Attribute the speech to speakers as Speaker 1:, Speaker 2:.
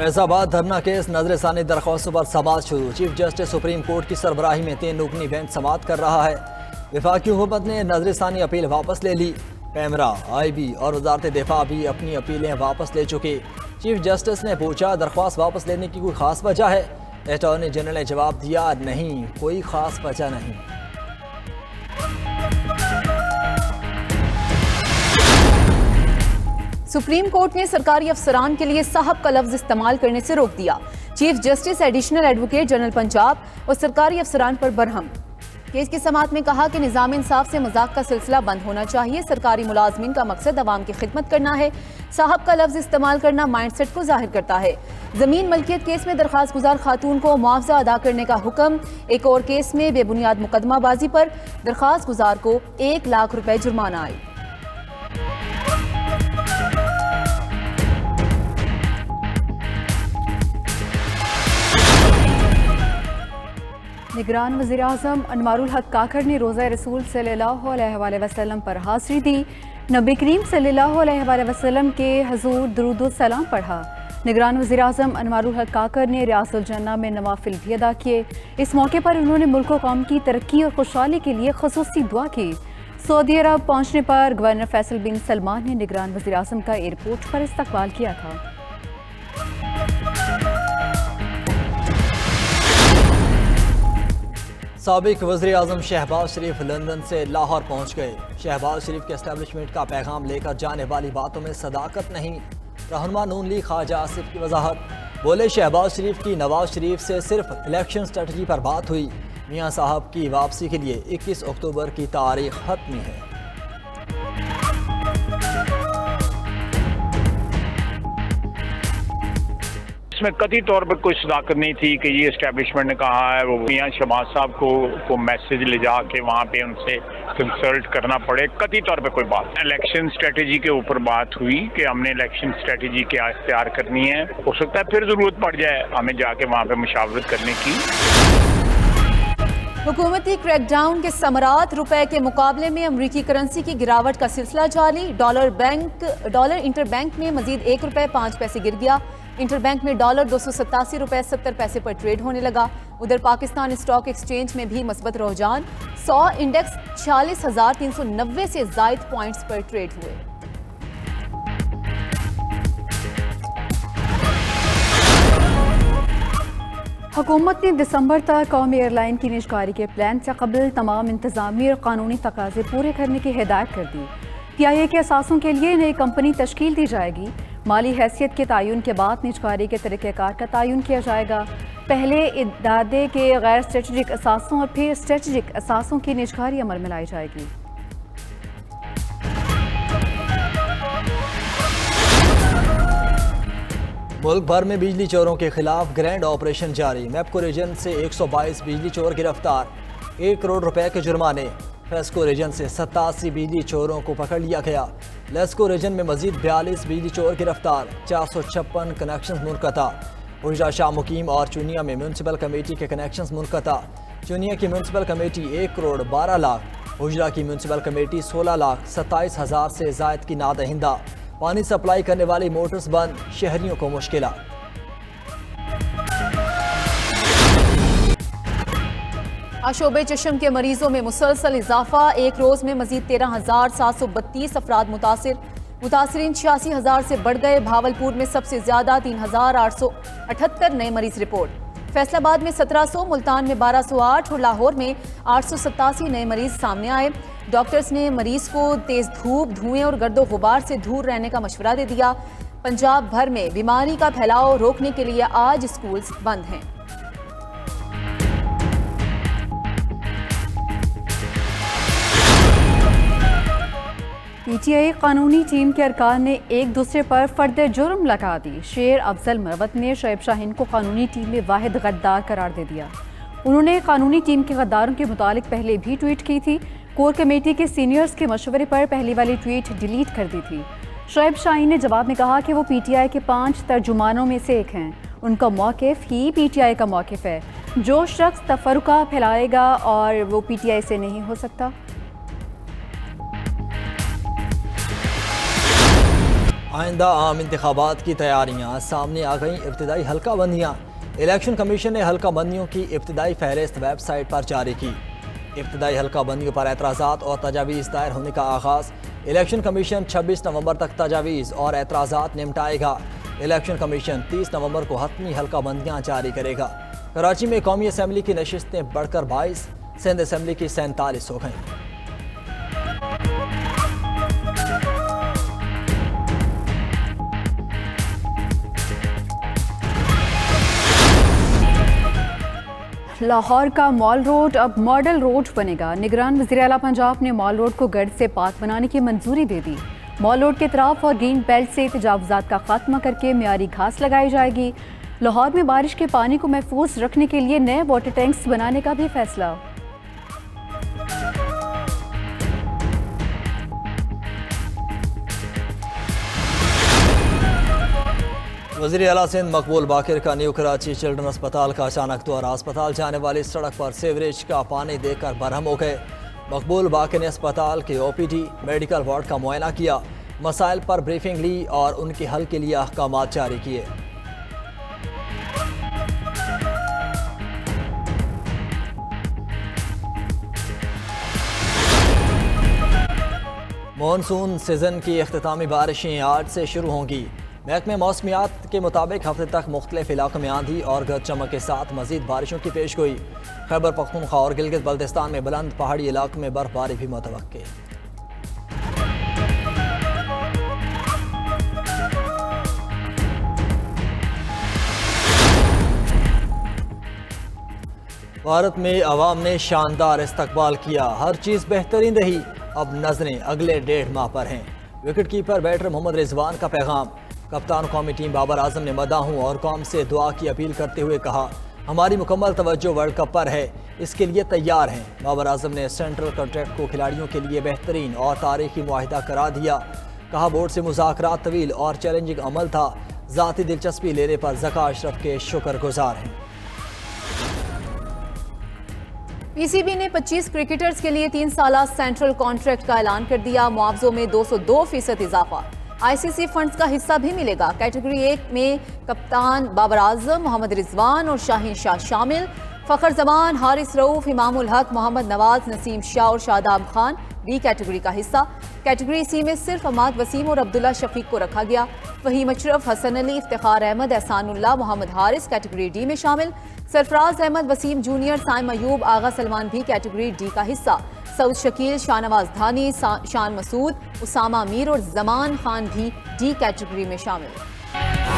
Speaker 1: फैजाबाद धरना केस नजरसानी दरख्वास्तों पर समाअत शुरू। चीफ जस्टिस सुप्रीम कोर्ट की सरबराही में 3 रुकनी बेंच समाअत कर रहा है। वफाकी हुकूमत ने नजरसानी अपील वापस ले ली। कैमरा, IB और वजारत दिफा भी अपनी अपीलें वापस ले चुके। चीफ जस्टिस ने पूछा, दरख्वास्त वापस लेने की कोई खास वजह है? अटॉर्नी जनरल ने जवाब दिया, नहीं, कोई खास वजह नहीं।
Speaker 2: सुप्रीम कोर्ट ने सरकारी अफसरान के लिए साहब का लफ्ज इस्तेमाल करने से रोक दिया। Chief justice additional advocate general Punjab और सरकारी अफसरान पर बरहम। केस की समाअत में कहा कि निज़ाम इंसाफ से मजाक का सिलसिला बंद होना चाहिए। सरकारी मुलाजमीन का मकसद अवाम की खिदमत करना है। साहब का लफ्ज इस्तेमाल करना माइंडसेट को जाहिर करता है। जमीन मलकियत केस में दरखास्त गुजार खातून को मुआवजा अदा करने का हुक्म। एक और केस में बेबुनियाद मुकदमाबाजी पर दरखास्त गुजार को 1 लाख रुपए जुर्माना आई। निगरान वज़ीर आज़म अनवारुल हक काकड़ ने रोज़ा रसूल सल्लल्लाहु अलैहि वसल्लम पर हाज़री दी। नबी करीम सल्लल्लाहु अलैहि वसल्लम के हुज़ूर दुरूद व सलाम पढ़ा। निगरान वज़ीर आज़म अनवारुल हक काकड़ ने रियासुल जन्ना में नवाफिल भी अदा किए। इस मौके पर उन्होंने मुल्क व कौम की तरक्की और खुशहाली के लिए ख़ुसूसी दुआ की। सऊदी अरब पहुँचने पर गवर्नर फैसल बिन सलमान ने निगरान वज़ीर आज़म का एयरपोर्ट पर इस्तकबाल किया था।
Speaker 1: साबिक वज़ीर आज़म शहबाज शरीफ लंदन से लाहौर पहुँच गए। शहबाज शरीफ के एस्टेब्लिशमेंट का पैगाम लेकर जाने वाली बातों में सदाकत नहीं। रहनुमा नून लीग ख्वाजा आसिफ की वजाहत। बोले, शहबाज शरीफ की नवाज शरीफ से सिर्फ इलेक्शन स्ट्रेटजी पर बात हुई। मियाँ साहब की वापसी के लिए 21 अक्टूबर की तारीख हतमी है।
Speaker 3: इसमें कतई तौर पर कोई सदाकत नहीं थी कि ये एस्टेब्लिशमेंट ने कहा है वो मियां शहबाज साहब को मैसेज ले जा के वहाँ पे उनसे कंसल्ट करना पड़े। कतई तौर पे कोई बात, इलेक्शन स्ट्रेटजी के ऊपर बात हुई कि हमने इलेक्शन स्ट्रेटजी क्या तैयार करनी है। हो सकता है फिर जरूरत पड़ जाए हमें जाके वहाँ पे मुशावरत करने की।
Speaker 2: हुकूमती क्रैकडाउन के समरात। रुपए के मुकाबले में अमरीकी करेंसी की गिरावट का सिलसिला जारी। डॉलर इंटरबैंक में मजीद 1 रुपए 5 पैसे गिर गया। इंटरबैंक में डॉलर 287 रुपए 70 पैसे पर ट्रेड होने लगा। उधर पाकिस्तान स्टॉक एक्सचेंज में भी मस्बत रुझान। 100 इंडेक्स 46,390 से जायद पॉइंट्स पर ट्रेड हुए। हुकूमत ने दिसंबर तक कौमी एयरलाइन की निजकारी के प्लान से कबल तमाम इंतजामी और कानूनी तकाजे पूरे करने की हिदायत कर दी। TIA के असासों के लिए नई कंपनी तश्कील दी जाएगी। माली हैसियत के तयन के बाद निजकारी के तरीक़ेकार का तयन किया जाएगा। पहले इदारे के गैर स्ट्रेटजिक असासों और फिर स्ट्रेटजिक असासों की निजकारी अमल में लाई जाएगी।
Speaker 1: मुल्क भर में बिजली चोरों के खिलाफ ग्रैंड ऑपरेशन जारी। मैपको रीजन से 122 बिजली चोर गिरफ्तार। 1 करोड़ रुपए के जुर्माने। फेस्को रीजन से 87 बिजली चोरों को पकड़ लिया गया। लेस्को रीजन में मजीद 42 बिजली चोर गिरफ्तार। 456 कनेक्शन मुनक़ता। हुजरा शाह मुकीम और चुनिया में म्यूनसिपल कमेटी के कनेक्शन मुनक़ता। चुनिया की म्यूनसिपल कमेटी 1 करोड़ 12 लाख। हुजरा की म्यूनसिपल कमेटी 16 लाख 27 हज़ार से ज़ायद की नादहिंदा। पानी सप्लाई करने वाली मोटर्स बंद, शहरियों को मुश्किल।
Speaker 2: आशोबे चशम के मरीजों में मुसलसल इजाफा। एक रोज में मजीद 13,732 अफराद मुतासरीन 86,000 से बढ़ गए। भावलपुर में सबसे ज्यादा 3,878 नए मरीज रिपोर्ट। फैसलाबाद में 1700, मुल्तान में 1208 और लाहौर में 887 नए मरीज सामने आए। डॉक्टर्स ने मरीज को तेज धूप, धुएं और गर्दो गुबार से दूर रहने का मशवरा दे दिया। पंजाब भर में बीमारी का फैलाव रोकने के लिए आज स्कूल्स बंद हैं। PTI कानूनी टीम के अरकान ने एक दूसरे पर फर्द जुर्म लगा दी। शेर अफजल मरवत ने शोएब शाहीन को कानूनी टीम में वाहिद गद्दार करार दे दिया। उन्होंने कानूनी टीम के गद्दारों के मुतालिक पहले भी ट्वीट की थी। कोर कमेटी के सीनियर्स के मशवरे पर पहली वाली ट्वीट डिलीट कर दी थी। शोएब शाहीन ने जवाब में कहा कि वो PTI के 5 तर्जुमानों में से एक हैं। उनका मौक़िफ़ ही PTI का मौक़िफ़ है। जो शख्स तफरुका फैलाएगा और वो PTI से नहीं हो सकता।
Speaker 1: आइंदा आम इंतखाबात की तैयारियां सामने आ गईं। इब्तदाई हल्का बंदियाँ। इलेक्शन कमीशन ने हल्का बंदियों की इब्तदाई फहरिस्त वेबसाइट पर जारी की। इब्तदाई हल्का बंदियों पर एतराज़ात और तजावीज़ दायर होने का आगाज़। इलेक्शन कमीशन 26 नवंबर तक तजावीज़ और एतराज़ात निपटाएगा। इलेक्शन कमीशन 30 नवंबर को हतमी हल्का बंदियाँ जारी करेगा। कराची में कौमी असम्बली की नशिस्तें बढ़कर 22, सिंध असम्बली की 47 हो गईं।
Speaker 4: लाहौर का मॉल रोड अब मॉडल रोड बनेगा। निगरान वज़ीर आला पंजाब ने मॉल रोड को गर्द से पाक बनाने की मंजूरी दे दी। मॉल रोड के तरफ और ग्रीन बेल्ट से तजावुज़ात का खात्मा करके मियारी घास लगाई जाएगी। लाहौर में बारिश के पानी को महफूज रखने के लिए नए वाटर टैंक्स बनाने का भी फैसला।
Speaker 1: वज़ीर आला सिंध मकबूल बाकिर का न्यू कराची चिल्ड्रन अस्पताल का अचानक दौरा। अस्पताल जाने वाली सड़क पर सीवरेज का पानी देखकर बरहम हो गए। मकबूल बाकिर ने अस्पताल के OPD मेडिकल वार्ड का मुआयना किया, मसाइल पर ब्रीफिंग ली और उनके हल के लिए अहकामात जारी किए। मॉनसून सीजन की इख्तितामी बारिशें आज से शुरू होंगी। महकमे मौसमियात के मुताबिक हफ्ते तक मुख्तलिफ इलाकों में आंधी और गरज चमक के साथ मजीद बारिशों की पेशगोई। खैबर पख्तूनख्वा और गिलगित बल्तिस्तान में बुलंद पहाड़ी इलाकों में बर्फबारी भी मुतवक्के। भारत में अवाम ने शानदार इस्तकबाल किया, हर चीज़ बेहतरीन रही। अब नजरें अगले 1.5 माह पर हैं। Wicket keeper batter Mohammad Rizwan का पैगाम। कप्तान कौमी टीम बाबर आजम ने मदाहों और कौम से दुआ की अपील करते हुए कहा, हमारी मुकम्मल तवज्जो वर्ल्ड कप पर है, इसके लिए तैयार हैं। बाबर आजम ने सेंट्रल कॉन्ट्रैक्ट को खिलाड़ियों के लिए बेहतरीन और तारीखी मुआहिदा करार दिया। कहा, बोर्ड से मुज़ाकरात तवील और चैलेंजिंग अमल था, ज़ाती दिलचस्पी लेने पर ज़का अशरफ के शुक्रगुजार हैं।
Speaker 2: PCB ने 25 क्रिकेटर्स के लिए 3 साला सेंट्रल कॉन्ट्रैक्ट का ऐलान कर दिया। मुआवजों में 202% इजाफा। ICC फंड्स का हिस्सा भी मिलेगा। कैटेगरी 1 में कप्तान बाबर आजम, मोहम्मद रिजवान और शाहीन शाह शामिल। फ़खर जमान, हारिस रऊफ, इमामुल हक, मोहम्मद नवाज, नसीम शाह और शादाब खान B कैटेगरी का हिस्सा। कैटेगरी C में सिर्फ अमाद वसीम और अब्दुल्ला शफीक को रखा गया। फहीम अशरफ, हसन अली, इफ्तिखार अहमद, एहसानुल्लाह, मोहम्मद हारिस कैटेगरी D में शामिल। सरफराज अहमद, वसीम जूनियर, साइम अयूब, आगा सलमान भी कैटेगरी D का हिस्सा। सऊद शकील, शाहनवाज धानी, शान मसूद, उसामा मीर और जमान खान भी D कैटेगरी में शामिल।